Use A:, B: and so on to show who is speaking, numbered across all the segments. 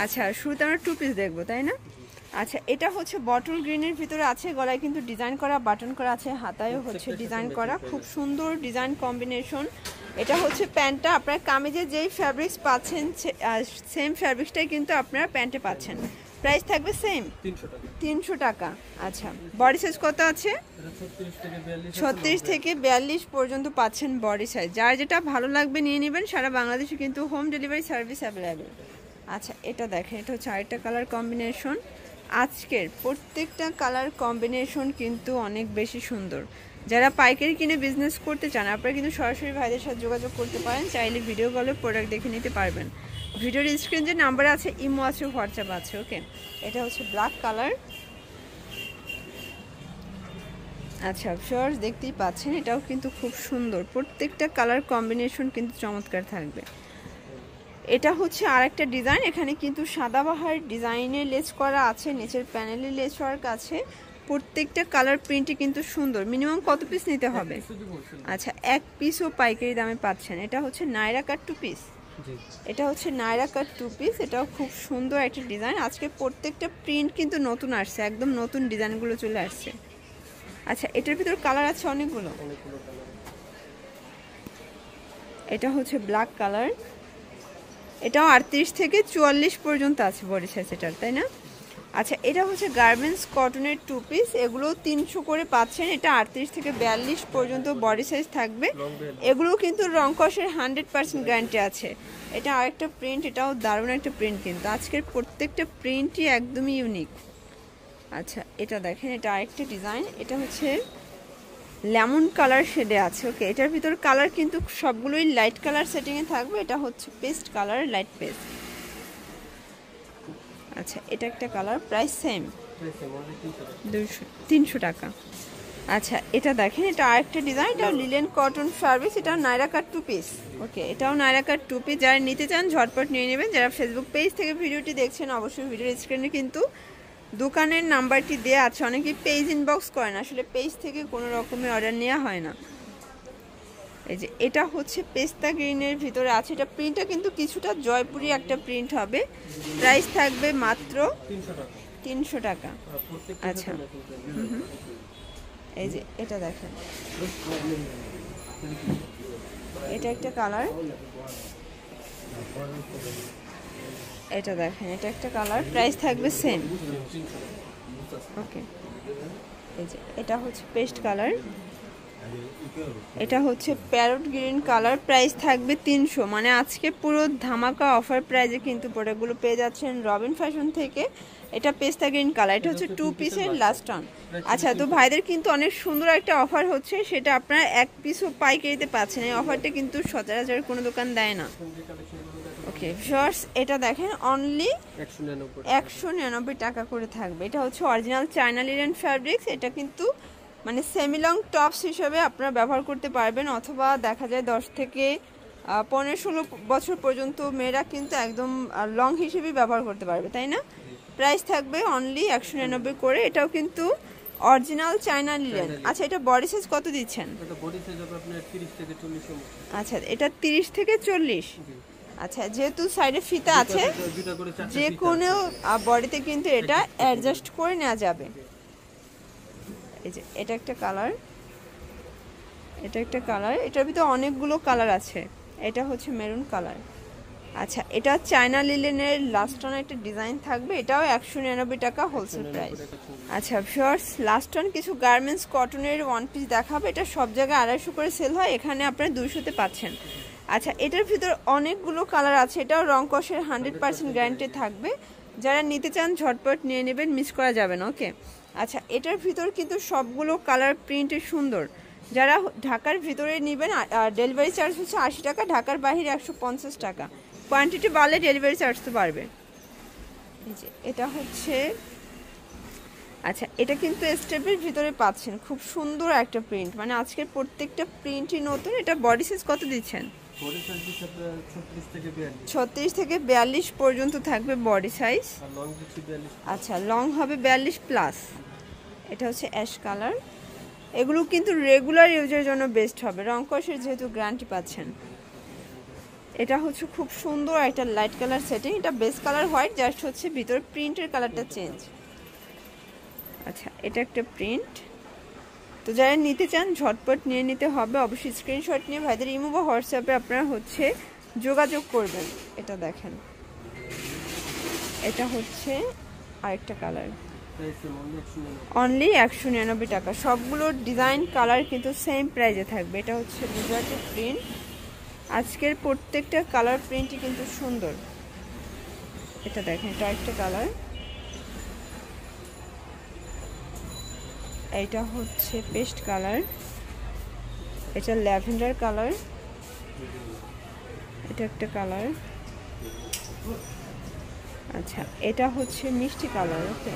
A: আচ্ছা, শুরুতে আমরা 2 পিস দেখবো, তাই না? আচ্ছা, এটা হচ্ছে বটল গ্রিনের ভিতরে আছে, গলায় কিন্তু ডিজাইন করা বাটন করা আছে, হাতায়ও হচ্ছে ডিজাইন করা, খুব সুন্দর ডিজাইন কম্বিনেশন। এটা হচ্ছে প্যান্টটা, আপনার কামিজে যেই ফ্যাব্রিক্স পাচ্ছেন সেম ফ্যাব্রিক্সটাই কিন্তু আপনারা প্যান্টে পাচ্ছেন। প্রাইস থাকবে সেম 300 টাকা। আচ্ছা, বডি সাইজ কত আছে? 36 থেকে 42 পর্যন্ত পাচ্ছেন বডি সাইজ। যার যেটা ভালো লাগবে নিয়ে নেবেন, সারা বাংলাদেশে কিন্তু হোম ডেলিভারি সার্ভিস অ্যাভেলেবেল। আচ্ছা, এটা দেখেন, এটা হচ্ছে আরেকটা কালার কম্বিনেশন। আজকের প্রত্যেকটা কালার কম্বিনেশন কিন্তু অনেক বেশি সুন্দর। যারা পাইকারি কিনে বিজনেস করতে চান আপনারা কিন্তু সরাসরি ভাইদের সাথে যোগাযোগ করতে পারেন, চাইলে ভিডিও কলে প্রোডাক্ট দেখে নিতে পারবেন। ভিডিওর স্ক্রিন যে নাম্বার আছে, ইমো আছে, হোয়াটসঅ্যাপ আছে। ওকে, এটা হচ্ছে ব্ল্যাক কালার। আচ্ছা ভিউয়ার্স, দেখতেই পাচ্ছেন এটাও কিন্তু খুব সুন্দর, প্রত্যেকটা কালার কম্বিনেশন কিন্তু চমৎকার থাকবে। এটা হচ্ছে আরেকটা ডিজাইন, এখানে কিন্তু সাদাবাহার ডিজাইনের লেস করা আছে, নিচের প্যানেলে লেস ওয়ার্ক আছে, প্রত্যেকটা কালার প্রিন্টই কিন্তু সুন্দর। মিনিমাম কত পিস নিতে হবে? আচ্ছা, 1 পিসও পাইকারি দামে পাচ্ছেন। এটা হচ্ছে নায়রা কাট 2 পিস। এটা হচ্ছে নায়রা কাট 2 পিস, এটাও খুব সুন্দর একটা ডিজাইন। আজকে প্রত্যেকটা প্রিন্ট কিন্তু নতুন আসছে, একদম নতুন ডিজাইনগুলো চলে আসছে। আচ্ছা, এটার ভিতর কালার আছে অনেকগুলো। এটা হচ্ছে ব্ল্যাক কালার, এটাও 38 থেকে 44 পর্যন্ত আছে বডি সাইজ এটার, তাই না? আচ্ছা, এটা হচ্ছে গার্মেন্টস কটনের 2 পিস, এগুলো 300 করে পাচ্ছেন। এটা 38 থেকে 42 পর্যন্ত বডি সাইজ থাকবে। এগুলো কিন্তু রং কষের 100% গ্যারান্টি আছে। এটা আরেকটা প্রিন্ট, এটাও দারুণ একটা প্রিন্ট, কিন্তু আজকের প্রত্যেকটা প্রিন্টই একদমই ইউনিক। আচ্ছা, এটা দেখেন, এটা আরেকটা ডিজাইন, এটা হচ্ছে লেমন কালার শেডে আছে। ওকে, এটার ভিতর কালার কিন্তু সবগুলোই লাইট কালার সেটিংয়ে থাকবে। এটা হচ্ছে পেস্ট কালার, লাইট পেস্ট। আচ্ছা, এটা একটা কালার, প্রাইস সেম 300 টাকা। আচ্ছা, এটা দেখেন, এটা আরেকটা ডিজাইন, এটা লিলেন কটন ফ্যাব্রিক্স, এটা নায়রা কাট 2 পিস। ওকে, এটাও নায়রা কাট 2 পিস। যারা নিতে চান ঝটপট নিয়ে নেবেন। যারা ফেসবুক পেজ থেকে ভিডিওটি দেখছেন অবশ্যই ভিডিওর স্ক্রিনে কিন্তু দোকানের নাম্বারটি দেওয়া আছে। অনেকেই পেজ ইনবক্স করেন, আসলে পেজ থেকে কোনো রকমের অর্ডার নেওয়া হয় না। এই যে এটা হচ্ছে পেস্তা গ্রিনের ভিতরে আছে, এটা প্রিন্টটা কিন্তু কিছুটা জয়পুরি একটা প্রিন্ট হবে। প্রাইস থাকবে মাত্র 300 টাকা। আচ্ছা, এই যে এটা দেখেন, এটা একটা কালার, এটা দেখেন, এটা একটা কালার, প্রাইস থাকবে সেম। ওকে, এই যে এটা হচ্ছে পেস্ট কালার, এটা হচ্ছে প্যারট গ্রিন কালার, প্রাইস থাকবে 300। মানে আজকে পুরো ধামাকা অফার প্রাইজে কিন্তু প্রোডাক্টগুলো পেয়ে যাচ্ছেন রবিন ফ্যাশন থেকে। এটা পেস্তা গ্রিন কালার, এটা হচ্ছে 2 পিসের লাস্ট অন। আচ্ছা, তো ভাইদের কিন্তু অনেক সুন্দর একটা অফার হচ্ছে, সেটা আপনারা 1 পিসও পাইকারিতে পাচ্ছেন। এই অফারটা কিন্তু সচরাচর কোনো দোকান দেয় না। ওকে ভিউয়ার্স, এটা দেখেন, অনলি 199 টাকা করে থাকবে। এটা হচ্ছে অরিজিনাল চায়না লিনেন ফ্যাব্রিক্স। এটা কিন্তু মানে সেমি লং টপস হিসেবে আপনারা ব্যবহার করতে পারবেন, অথবা দেখা যায় 10 থেকে 15-16 বছর পর্যন্ত মেয়েরা কিন্তু একদম লং হিসেবে ব্যবহার করতে পারবে, তাই না? প্রাইস থাকবে অনলি 199 করে। এটাও কিন্তু অরিজিনাল চায়না লিনেন। আচ্ছা, এটা বডি সাইজ কত দিচ্ছেন? আচ্ছা, এটা 30 থেকে 40। আচ্ছা, যেহেতু সাইডে ফিতা আছে, যে কোনো বডিতে কিন্তু এটা অ্যাডজাস্ট করে নেওয়া যাবে। এই যে এটা একটা কালার, এটা একটা কালার, এটার ভিতরে অনেকগুলো কালার আছে। এটা হচ্ছে মেরুন কালার। আচ্ছা, এটা চায়না লিলেনের লাস্ট অন একটা ডিজাইন থাকবে, এটাও 199 টাকা হোলসেল প্রাইস। আচ্ছা ভিউয়ার্স, লাস্ট অন কিছু গার্মেন্টস কটনের 1 পিস দেখাবে। এটা সব জায়গায় 250 করে সেল হয়, এখানে আপনারা 200-তে পাচ্ছেন। আচ্ছা, এটার ভিতর অনেকগুলো কালার আছে, এটাও রং কষের 100% গ্যারান্টি থাকবে। যারা নিতে চান ঝটপট নিয়ে নেবেন, মিস করা যাবে না। ওকে, আচ্ছা, এটার ভিতর কিন্তু সবগুলো কালার প্রিন্ট সুন্দর। যারা ঢাকার ভিতরে নেবেন, ডেলিভারি চার্জ হচ্ছে 80 টাকা, ঢাকার বাইরে 150 টাকা। কোয়ান্টিটি বাড়লে ডেলিভারি চার্জ তো বাড়বে। এই যে এটা হচ্ছে, আচ্ছা, এটা কিন্তু স্টেপের ভিতরে পাচ্ছেন, খুব সুন্দর একটা প্রিন্ট, মানে আজকের প্রত্যেকটা প্রিন্টই নতুন। এটা বডি সাইজ কত দিচ্ছেন? 36 থেকে 42 পর্যন্ত থাকবে বডি সাইজ। আচ্ছা, লং হবে 42 প্লাস। এটা হচ্ছে অ্যাশ কালার, এগুলো কিন্তু রেগুলার ইউজের জন্য বেস্ট হবে, রং কষের যেহেতু গ্যারান্টি পাচ্ছেন। এটা হচ্ছে খুব সুন্দর একটা লাইট কালার সেটিং, এটা বেস কালার হোয়াইট, জাস্ট হচ্ছে ভিতরে প্রিন্টের কালারটা চেঞ্জ। আচ্ছা, এটা একটা প্রিন্ট। তো যারা নিতে চান ঝটপট নিয়ে নিতে হবে, অবশ্যই স্ক্রিনশট নিয়ে ভাইদের ইমো বা হোয়াটসঅ্যাপে আপনারা হচ্ছে যোগাযোগ করবেন। এটা দেখেন, এটা হচ্ছে আরেকটা কালার, অনলি 199 টাকা। সবগুলোর ডিজাইন কালার কিন্তু সেম প্রাইসে থাকবে। এটা হচ্ছে গুজরাটি প্রিন্ট। আজকের প্রত্যেকটা কালার প্রিন্টই কিন্তু সুন্দর। এটা দেখেন, এটা একটা কালার, এটা হচ্ছে পেস্ট কালার, এটা ল্যাভেন্ডার কালার, এটা একটা কালার। আচ্ছা, এটা হচ্ছে মিষ্টি কালার। ওকে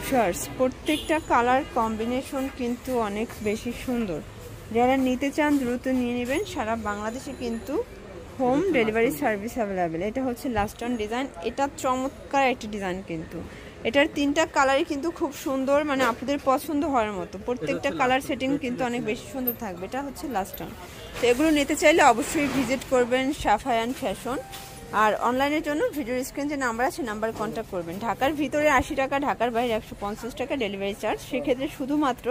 A: শার্টস, প্রত্যেকটা কালার কম্বিনেশন কিন্তু অনেক বেশি সুন্দর। যারা নিতে চান দ্রুত নিয়ে নেবেন। সারা বাংলাদেশে কিন্তু হোম ডেলিভারি সার্ভিস অ্যাভেলেবেল। এটা হচ্ছে লাস্ট অন ডিজাইন, এটা চমৎকার একটা ডিজাইন কিন্তু। এটার তিনটা কালারই কিন্তু খুব সুন্দর, মানে আপনাদের পছন্দ হওয়ার মতো। প্রত্যেকটা কালার সেটিং কিন্তু অনেক বেশি সুন্দর থাকবে। এটা হচ্ছে লাস্ট অন। তো এগুলো নিতে চাইলে অবশ্যই ভিজিট করবেন সাফায়ান ফ্যাশন। আর অনলাইনের জন্য ভিডিওর স্ক্রিন যে নাম্বার আছে নাম্বার কন্ট্যাক্ট করবেন। ঢাকার ভিতরে 80 টাকা, ঢাকার বাইরে 150 টাকা ডেলিভারি চার্জ। সেক্ষেত্রে শুধুমাত্র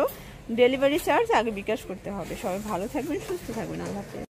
A: ডেলিভারি চার্জ আগে বিকাশ করতে হবে। সবাই ভালো থাকবেন, সুস্থ থাকবেন। আল্লাহ হাফেজ।